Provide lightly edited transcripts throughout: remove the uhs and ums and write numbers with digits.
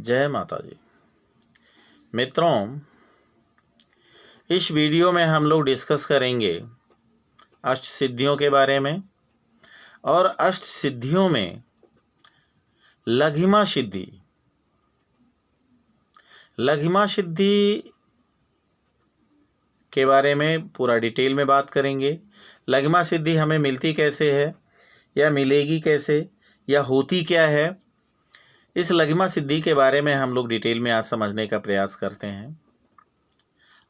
जय माता दी। मित्रों, इस वीडियो में हम लोग डिस्कस करेंगे अष्ट सिद्धियों के बारे में और अष्ट सिद्धियों में लघिमा सिद्धि। लघिमा सिद्धि के बारे में पूरा डिटेल में बात करेंगे। लघिमा सिद्धि हमें मिलती कैसे है या मिलेगी कैसे या होती क्या है, इस लघिमा सिद्धि के बारे में हम लोग डिटेल में आज समझने का प्रयास करते हैं।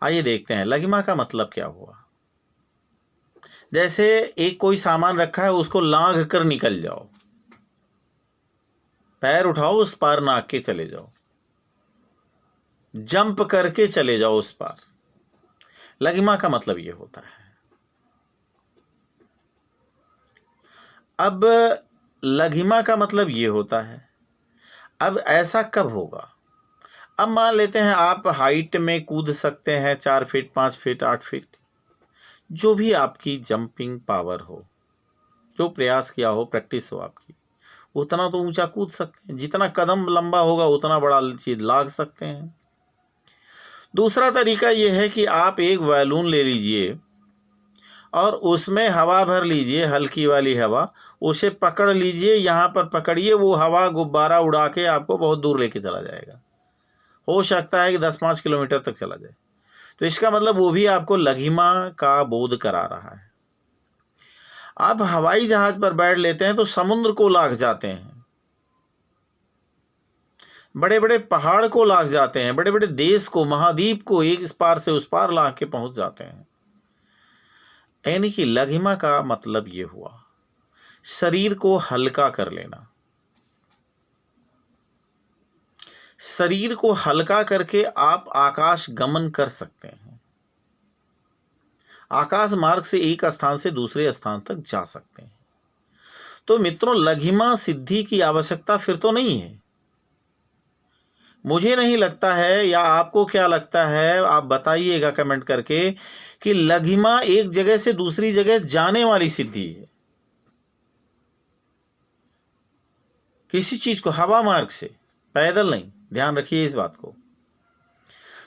आइए देखते हैं लघिमा का मतलब क्या हुआ। जैसे एक कोई सामान रखा है, उसको लांघ कर निकल जाओ, पैर उठाओ, उस पार नाक के चले जाओ, जंप करके चले जाओ उस पार। लघिमा का मतलब ये होता है। अब लघिमा का मतलब ये होता है। अब ऐसा कब होगा? अब मान लेते हैं आप हाइट में कूद सकते हैं 4 फीट, 5 फीट, 8 फीट, जो भी आपकी जंपिंग पावर हो, जो प्रयास किया हो, प्रैक्टिस हो आपकी, उतना तो ऊंचा कूद सकते हैं। जितना कदम लंबा होगा उतना बड़ा चीज लाग सकते हैं। दूसरा तरीका यह है कि आप एक बैलून ले लीजिए और उसमें हवा भर लीजिए, हल्की वाली हवा, उसे पकड़ लीजिए, यहाँ पर पकड़िए, वो हवा गुब्बारा उड़ा के आपको बहुत दूर लेके चला जाएगा। हो सकता है कि 10-5 किलोमीटर तक चला जाए। तो इसका मतलब वो भी आपको लघिमा का बोध करा रहा है। आप हवाई जहाज पर बैठ लेते हैं तो समुद्र को लाग जाते हैं, बड़े बड़े पहाड़ को लाग जाते हैं, बड़े बड़े देश को, महाद्वीप को एक इस पार से उस पार लाग के पहुंच जाते हैं। यानी कि लघिमा का मतलब ये हुआ, शरीर को हल्का कर लेना। शरीर को हल्का करके आप आकाश गमन कर सकते हैं। आकाश मार्ग से एक स्थान से दूसरे स्थान तक जा सकते हैं। तो मित्रों, लघिमा सिद्धि की आवश्यकता फिर तो नहीं है। मुझे नहीं लगता है, या आपको क्या लगता है, आप बताइएगा कमेंट करके, कि लघिमा एक जगह से दूसरी जगह जाने वाली सिद्धि है। किसी चीज को हवा मार्ग से, पैदल नहीं, ध्यान रखिए इस बात को।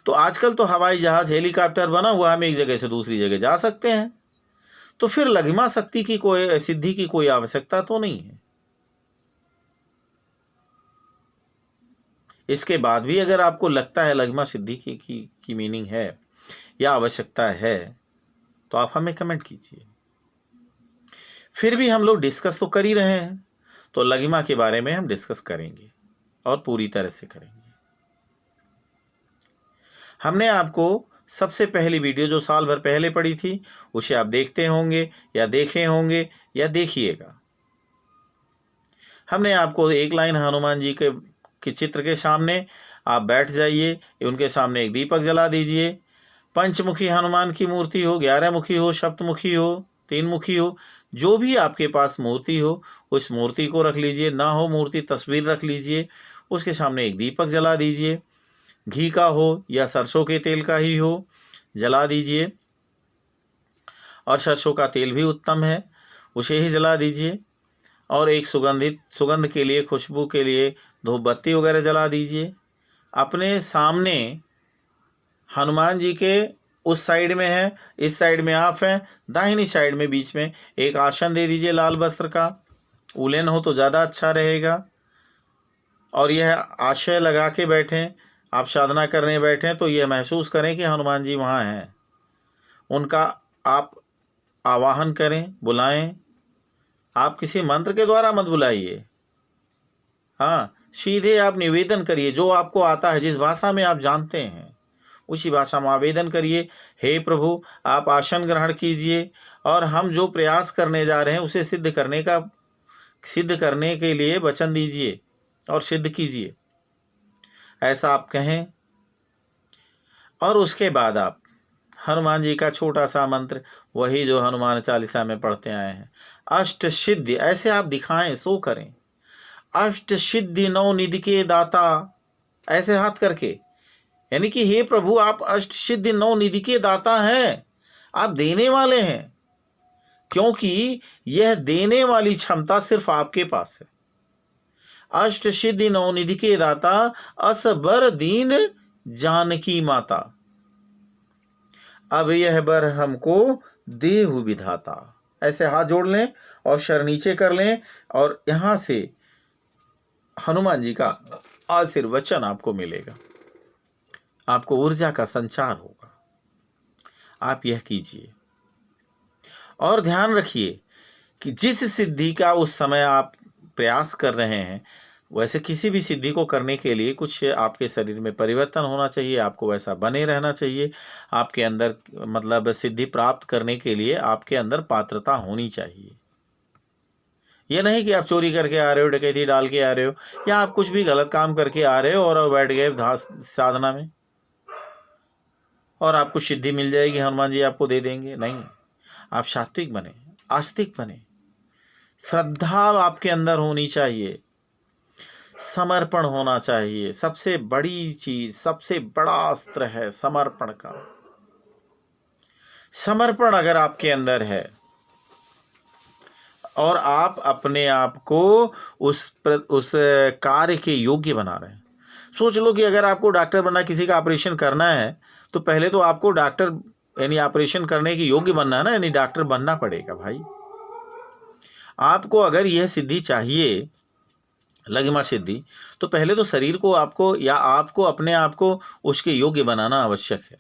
तो आजकल तो हवाई जहाज, हेलीकॉप्टर बना हुआ, हम एक जगह से दूसरी जगह जा सकते हैं। तो फिर लघिमा शक्ति की कोई सिद्धि की कोई आवश्यकता तो नहीं है। इसके बाद भी अगर आपको लगता है लघिमा सिद्धि की मीनिंग है या आवश्यकता है, तो आप हमें कमेंट कीजिए। फिर भी हम लोग डिस्कस तो कर ही रहे हैं, तो लघिमा के बारे में हम डिस्कस करेंगे और पूरी तरह से करेंगे। हमने आपको सबसे पहली वीडियो जो साल भर पहले पड़ी थी, उसे आप देखते होंगे या देखे होंगे या देखिएगा। हमने आपको एक लाइन हनुमान जी के चित्र के सामने आप बैठ जाइए, उनके सामने एक दीपक जला दीजिए। पंचमुखी हनुमान की मूर्ति हो, 11 मुखी हो, सप्तमुखी हो, 3 मुखी हो, जो भी आपके पास मूर्ति हो, उस मूर्ति को रख लीजिए। ना हो मूर्ति, तस्वीर रख लीजिए, उसके सामने एक दीपक जला दीजिए। घी का हो या सरसों के तेल का ही हो, जला दीजिए। और सरसों का तेल भी उत्तम है, उसे ही जला दीजिए। और एक सुगंध के लिए, खुशबू के लिए धूप बत्ती वगैरह जला दीजिए। अपने सामने हनुमान जी के उस साइड में है, इस साइड में आप हैं, दाहिनी साइड में बीच में एक आसन दे दीजिए लाल वस्त्र का, उलेन हो तो ज़्यादा अच्छा रहेगा। और यह आशय लगा के बैठें, आप साधना करने बैठें तो यह महसूस करें कि हनुमान जी वहाँ हैं। उनका आप आवाहन करें, बुलाएं। आप किसी मंत्र के द्वारा मत बुलाइए, हाँ, सीधे आप निवेदन करिए, जो आपको आता है, जिस भाषा में आप जानते हैं उसी भाषा में आवेदन करिए। हे प्रभु, आप आसन ग्रहण कीजिए और हम जो प्रयास करने जा रहे हैं उसे सिद्ध करने के लिए वचन दीजिए और सिद्ध कीजिए, ऐसा आप कहें। और उसके बाद आप हनुमान जी का छोटा सा मंत्र, वही जो हनुमान चालीसा में पढ़ते आए हैं, अष्ट सिद्धि, ऐसे आप दिखाएं, सो करें। अष्ट सिद्धि 9 निधि के दाता, ऐसे हाथ करके, यानी कि हे प्रभु, आप अष्ट सिद्धि 9 निधि के दाता हैं, आप देने वाले हैं। क्योंकि यह देने वाली क्षमता सिर्फ आपके पास है। अष्ट सिद्धि नवनिधि के दाता, असबर दीन जानकी माता, अब यह बर हमको देहु विधाता। ऐसे हाथ जोड़ लें और सर नीचे कर लें, और यहां से हनुमान जी का आशीर्वचन आपको मिलेगा, आपको ऊर्जा का संचार होगा। आप यह कीजिए और ध्यान रखिए कि जिस सिद्धि का उस समय आप प्रयास कर रहे हैं, वैसे किसी भी सिद्धि को करने के लिए कुछ आपके शरीर में परिवर्तन होना चाहिए, आपको वैसा बने रहना चाहिए। आपके अंदर मतलब सिद्धि प्राप्त करने के लिए आपके अंदर पात्रता होनी चाहिए। ये नहीं कि आप चोरी करके आ रहे हो, डकैती डाल के आ रहे हो, या आप कुछ भी गलत काम करके आ रहे हो और बैठ गए साधना में और आपको सिद्धि मिल जाएगी, हनुमान जी आपको दे देंगे। नहीं, आप सात्विक बने, आस्तिक बने, श्रद्धा आपके अंदर होनी चाहिए, समर्पण होना चाहिए। सबसे बड़ी चीज, सबसे बड़ा अस्त्र है समर्पण का। समर्पण अगर आपके अंदर है और आप अपने आप को उस कार्य के योग्य बना रहे हैं। सोच लो कि अगर आपको डॉक्टर बनना, किसी का ऑपरेशन करना है, तो पहले तो आपको डॉक्टर यानी ऑपरेशन करने के योग्य बनना है ना, यानी डॉक्टर बनना पड़ेगा भाई। आपको अगर यह सिद्धि चाहिए, लघिमा सिद्धि, तो पहले तो शरीर को आपको या आपको अपने आप को उसके योग्य बनाना आवश्यक है।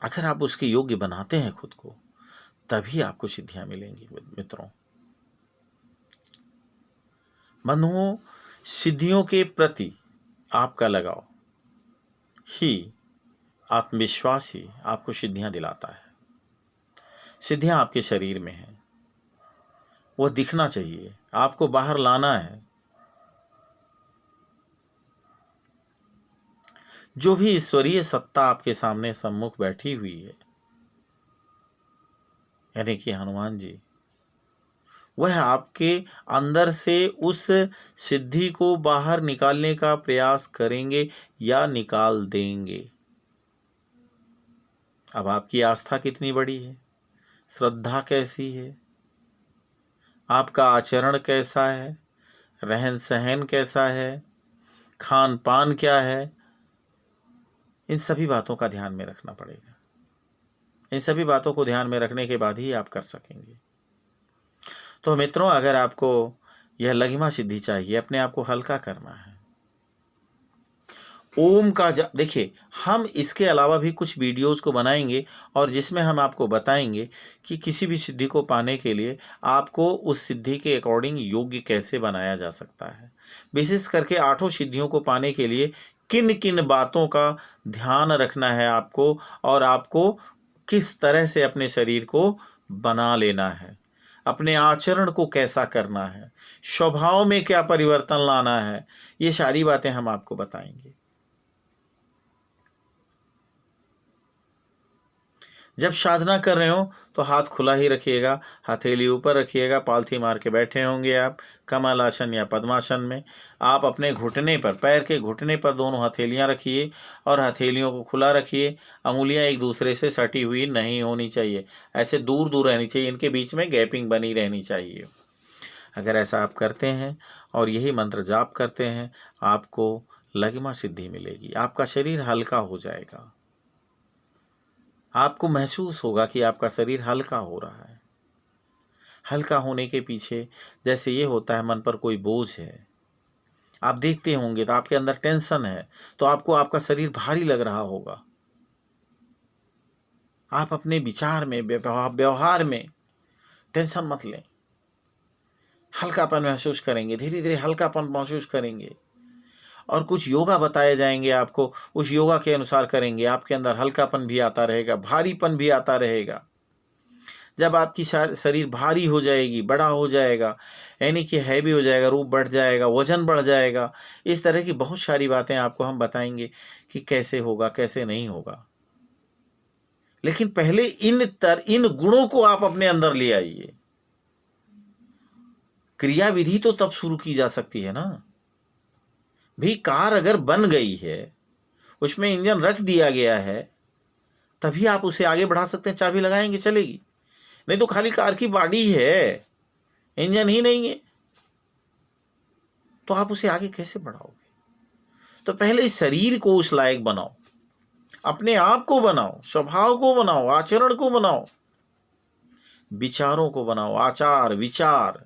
अगर आप उसके योग्य बनाते हैं खुद को, तभी आपको सिद्धियां मिलेंगी। मित्रों, बंधुओं, सिद्धियों के प्रति आपका लगाव ही, आत्मविश्वास ही आपको सिद्धियां दिलाता है। सिद्धियां आपके शरीर में हैं, वह दिखना चाहिए, आपको बाहर लाना है। जो भी ईश्वरीय सत्ता आपके सामने सम्मुख बैठी हुई है, यानी कि हनुमान जी, वह आपके अंदर से उस सिद्धि को बाहर निकालने का प्रयास करेंगे या निकाल देंगे। अब आपकी आस्था कितनी बड़ी है, श्रद्धा कैसी है, आपका आचरण कैसा है, रहन सहन कैसा है, खान पान क्या है, इन सभी बातों का ध्यान में रखना पड़ेगा। इन सभी बातों को ध्यान में रखने के बाद ही आप कर सकेंगे। तो मित्रों, अगर आपको यह लघिमा सिद्धि चाहिए, अपने आप को हल्का करना है, ओम का देखिए, हम इसके अलावा भी कुछ वीडियोस को बनाएंगे और जिसमें हम आपको बताएंगे कि किसी भी सिद्धि को पाने के लिए आपको उस सिद्धि के अकॉर्डिंग योग्य कैसे बनाया जा सकता है। विशेष करके 8 सिद्धियों को पाने के लिए किन किन बातों का ध्यान रखना है आपको, और आपको किस तरह से अपने शरीर को बना लेना है, अपने आचरण को कैसा करना है, स्वभाव में क्या परिवर्तन लाना है, ये सारी बातें हम आपको बताएंगे। जब साधना कर रहे हो तो हाथ खुला ही रखिएगा, हथेली ऊपर रखिएगा, पालथी मार के बैठे होंगे आप कमल आसन या पद्मासन में। आप अपने घुटने पर, पैर के घुटने पर दोनों हथेलियां रखिए और हथेलियों को खुला रखिए। अंगुलियां एक दूसरे से सटी हुई नहीं होनी चाहिए, ऐसे दूर दूर रहनी चाहिए, इनके बीच में गैपिंग बनी रहनी चाहिए। अगर ऐसा आप करते हैं और यही मंत्र जाप करते हैं, आपको लघिमा सिद्धि मिलेगी। आपका शरीर हल्का हो जाएगा, आपको महसूस होगा कि आपका शरीर हल्का हो रहा है। हल्का होने के पीछे जैसे ये होता है, मन पर कोई बोझ है, आप देखते होंगे तो आपके अंदर टेंशन है, तो आपको आपका शरीर भारी लग रहा होगा। आप अपने विचार में, व्यवहार में टेंशन मत लें, हल्कापन महसूस करेंगे, धीरे धीरे हल्कापन महसूस करेंगे। और कुछ योगा बताए जाएंगे आपको, उस योगा के अनुसार करेंगे, आपके अंदर हल्कापन भी आता रहेगा, भारीपन भी आता रहेगा। जब आपकी शरीर भारी हो जाएगी, बड़ा हो जाएगा, यानी कि हैवी हो जाएगा, रूप बढ़ जाएगा, वजन बढ़ जाएगा, इस तरह की बहुत सारी बातें आपको हम बताएंगे कि कैसे होगा, कैसे नहीं होगा। लेकिन पहले इन गुणों को आप अपने अंदर ले आइए। क्रिया विधि तो तब शुरू की जा सकती है ना भी। कार अगर बन गई है, उसमें इंजन रख दिया गया है, तभी आप उसे आगे बढ़ा सकते हैं। चाबी लगाएंगे चलेगी, नहीं तो खाली कार की बॉडी है, इंजन ही नहीं है तो आप उसे आगे कैसे बढ़ाओगे? तो पहले इस शरीर को उस लायक बनाओ, अपने आप को बनाओ, स्वभाव को बनाओ, आचरण को बनाओ, विचारों को बनाओ, आचार विचार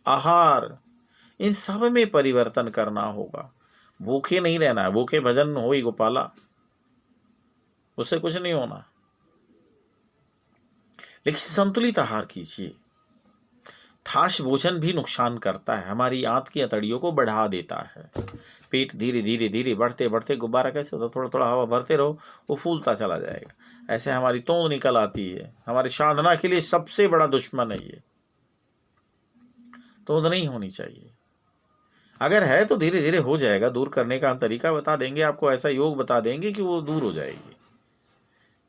आहार, इन सब में परिवर्तन करना होगा। भूखे नहीं रहना है, भूखे भजन हो ही गोपाला, उससे कुछ नहीं होना। लेकिन संतुलित आहार कीजिए। ठास भोजन भी नुकसान करता है, हमारी आंत की अतड़ियों को बढ़ा देता है। पेट धीरे धीरे धीरे बढ़ते बढ़ते, गुब्बारा कैसे होता, थोड़ा थोड़ा हवा भरते रहो वो फूलता चला जाएगा। ऐसे हमारी तोंद निकल आती है। हमारी साधना के लिए सबसे बड़ा दुश्मन है ये। तोंद नहीं होनी चाहिए। अगर है तो धीरे धीरे हो जाएगा। दूर करने का हम तरीका बता देंगे आपको, ऐसा योग बता देंगे कि वो दूर हो जाएगी।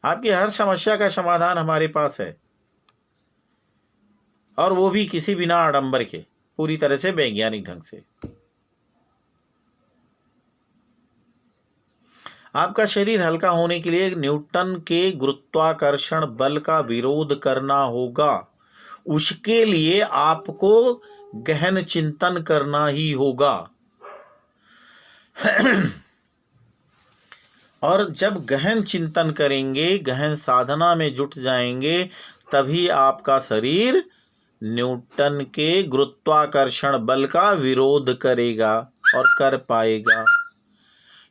आपकी हर समस्या का समाधान हमारे पास है, और वो भी किसी बिना आडंबर के, पूरी तरह से वैज्ञानिक ढंग से। आपका शरीर हल्का होने के लिए न्यूटन के गुरुत्वाकर्षण बल का विरोध करना होगा। उसके लिए आपको गहन चिंतन करना ही होगा। और जब गहन चिंतन करेंगे, गहन साधना में जुट जाएंगे, तभी आपका शरीर न्यूटन के गुरुत्वाकर्षण बल का विरोध करेगा और कर पाएगा।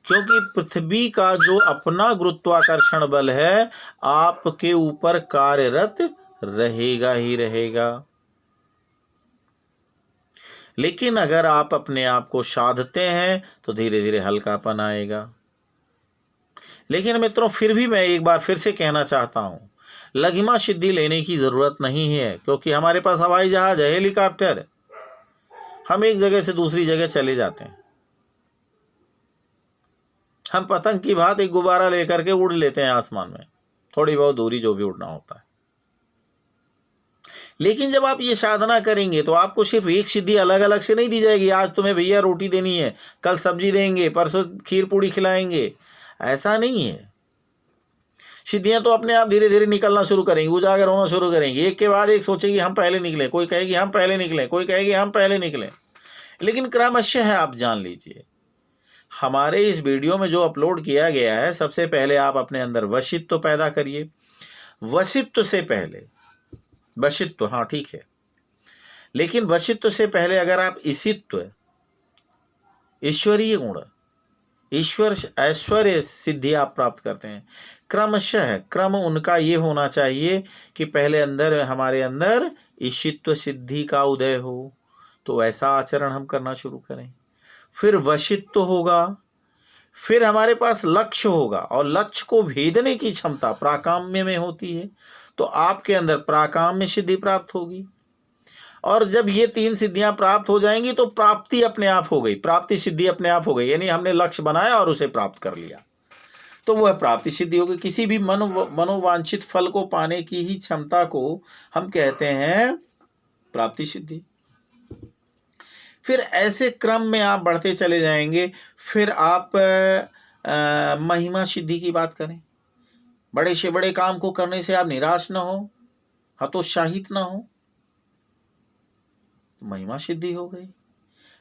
क्योंकि पृथ्वी का जो अपना गुरुत्वाकर्षण बल है आपके ऊपर कार्यरत रहेगा ही रहेगा। लेकिन अगर आप अपने आप को साधते हैं तो धीरे धीरे हल्कापन आएगा। लेकिन मित्रों, फिर भी मैं एक बार फिर से कहना चाहता हूं, लघिमा सिद्धि लेने की जरूरत नहीं है, क्योंकि हमारे पास हवाई जहाज है, हेलीकॉप्टर है। हम एक जगह से दूसरी जगह चले जाते हैं। हम पतंग की भांति एक गुब्बारा लेकर के उड़ लेते हैं आसमान में, थोड़ी बहुत दूरी जो भी उड़ना होता है। लेकिन जब आप ये साधना करेंगे तो आपको सिर्फ एक सिद्धि अलग अलग से नहीं दी जाएगी। आज तुम्हें भैया रोटी देनी है, कल सब्जी देंगे, परसों खीर पूड़ी खिलाएंगे, ऐसा नहीं है। सिद्धियां तो अपने आप धीरे धीरे निकलना शुरू करेंगी, उजागर होना शुरू करेंगी। एक के बाद एक सोचेगी हम पहले निकले, कोई कहेगी हम पहले निकले, कोई कहेगी हम पहले निकले। लेकिन क्रमशः है, आप जान लीजिए। हमारे इस वीडियो में जो अपलोड किया गया है, सबसे पहले आप अपने अंदर वशित्व पैदा करिए। वशित्व से पहले, वशित्व हाँ ठीक है, लेकिन वशित्व से पहले अगर आप ईशित्व, ईश्वरीय गुण, ईश्वर ऐश्वर्य सिद्धि आप प्राप्त करते हैं, क्रमशः क्रम उनका ये होना चाहिए कि पहले अंदर हमारे अंदर ईशित्व सिद्धि का उदय हो, तो ऐसा आचरण हम करना शुरू करें। फिर वशित्व होगा, फिर हमारे पास लक्ष्य होगा, और लक्ष्य को भेदने की क्षमता प्राकाम्य में होती है, तो आपके अंदर प्राकाम्य सिद्धि प्राप्त होगी। और जब ये तीन सिद्धियां प्राप्त हो जाएंगी तो प्राप्ति अपने आप हो गई, प्राप्ति सिद्धि अपने आप हो गई। यानी हमने लक्ष्य बनाया और उसे प्राप्त कर लिया, तो वह प्राप्ति सिद्धि होगी। किसी भी मनोवांछित फल को पाने की ही क्षमता को हम कहते हैं प्राप्ति सिद्धि। फिर ऐसे क्रम में आप बढ़ते चले जाएंगे। फिर आप महिमा सिद्धि की बात करें। बड़े से बड़े काम को करने से आप निराश न हो, हतोत्साहित न हो, महिमा सिद्धि हो गई।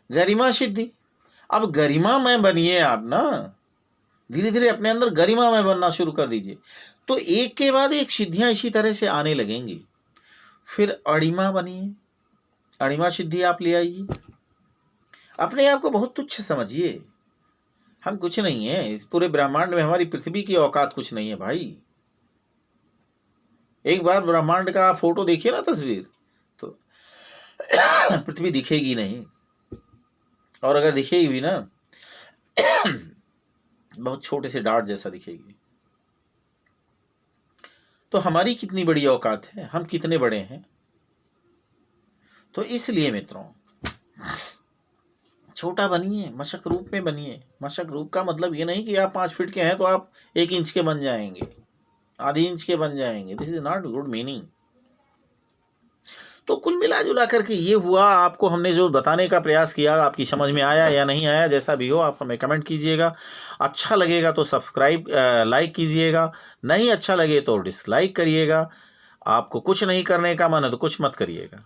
गरिमा सिद्धि, अब गरिमा में बनिए आप ना, धीरे धीरे अपने अंदर गरिमा में बनना शुरू कर दीजिए, तो एक के बाद एक सिद्धियां इसी तरह से आने लगेंगी। फिर अणिमा बनिए, अणिमा सिद्धि आप ले आइए। अपने आप को बहुत तुच्छ समझिए, हम कुछ नहीं है इस पूरे ब्रह्मांड में, हमारी पृथ्वी की औकात कुछ नहीं है भाई। एक बार ब्रह्मांड का फोटो देखिए ना, तस्वीर, तो पृथ्वी दिखेगी नहीं, और अगर दिखेगी भी ना बहुत छोटे से डार्ट जैसा दिखेगी। तो हमारी कितनी बड़ी औकात है, हम कितने बड़े हैं। तो इसलिए मित्रों, छोटा बनिए, मशक रूप में बनिए। मशक रूप का मतलब ये नहीं कि आप 5 फीट के हैं तो आप 1 इंच के बन जाएंगे, आधी इंच के बन जाएंगे। This is not good meaning. तो कुल मिला जुला करके ये हुआ, आपको हमने जो बताने का प्रयास किया, आपकी समझ में आया या नहीं आया, जैसा भी हो आप हमें कमेंट कीजिएगा। अच्छा लगेगा तो सब्सक्राइब लाइक कीजिएगा, नहीं अच्छा लगे तो डिसलाइक करिएगा। आपको कुछ नहीं करने का मन है तो कुछ मत करिएगा।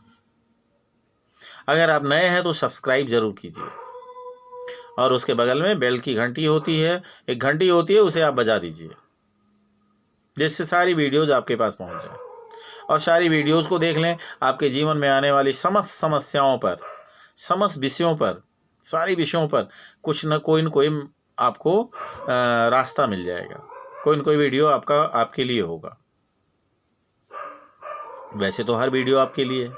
अगर आप नए हैं तो सब्सक्राइब जरूर कीजिए, और उसके बगल में बेल की घंटी होती है, एक घंटी होती है, उसे आप बजा दीजिए, जिससे सारी वीडियोज़ आपके पास पहुंच जाए। और सारी वीडियोज़ को देख लें, आपके जीवन में आने वाली समस्त समस्याओं पर, समस्त विषयों पर, सारी विषयों पर कुछ न कोई आपको रास्ता मिल जाएगा। कोई न कोई वीडियो आपके लिए होगा। वैसे तो हर वीडियो आपके लिए है,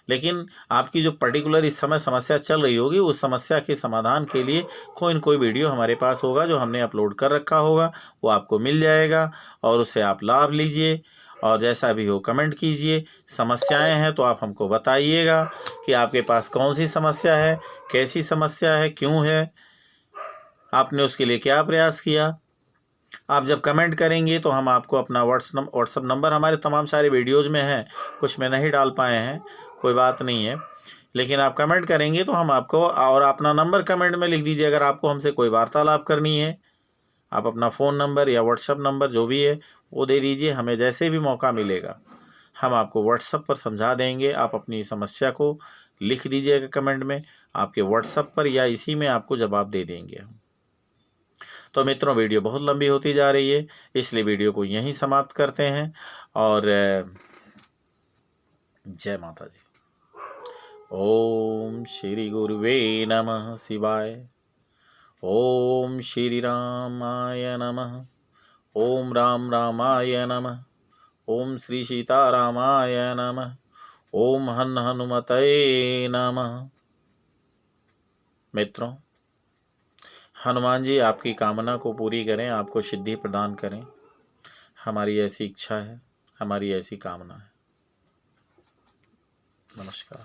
लेकिन आपकी जो पर्टिकुलर इस समय समस्या चल रही होगी, उस समस्या के समाधान के लिए कोई न कोई वीडियो हमारे पास होगा जो हमने अपलोड कर रखा होगा, वो आपको मिल जाएगा और उससे आप लाभ लीजिए। और जैसा भी हो कमेंट कीजिए। समस्याएं हैं तो आप हमको बताइएगा कि आपके पास कौन सी समस्या है, कैसी समस्या है, क्यों है, आपने उसके लिए क्या प्रयास किया। आप जब कमेंट करेंगे तो हम आपको अपना व्हाट्सअप नंबर, हमारे तमाम सारे वीडियोज़ में है, कुछ में नहीं डाल पाए हैं, कोई बात नहीं है, लेकिन आप कमेंट करेंगे तो हम आपको, और अपना नंबर कमेंट में लिख दीजिए। अगर आपको हमसे कोई वार्तालाप करनी है, आप अपना फ़ोन नंबर या व्हाट्सअप नंबर जो भी है वो दे दीजिए। हमें जैसे भी मौका मिलेगा हम आपको व्हाट्सअप पर समझा देंगे। आप अपनी समस्या को लिख दीजिएगा कमेंट में, आपके व्हाट्सअप पर या इसी में आपको जवाब दे देंगे हम। तो मित्रों, वीडियो बहुत लंबी होती जा रही है, इसलिए वीडियो को यहीं समाप्त करते हैं। और जय माता दी। ओम श्री गुरुवे नमः शिवाय। ओम श्री रामाय नमः। ओम राम रामाय नमः। ओम श्री सीतारामाय नमः। ओम हनुमते नमः। मित्रों, हनुमान जी आपकी कामना को पूरी करें, आपको सिद्धि प्रदान करें, हमारी ऐसी इच्छा है, हमारी ऐसी कामना है। नमस्कार।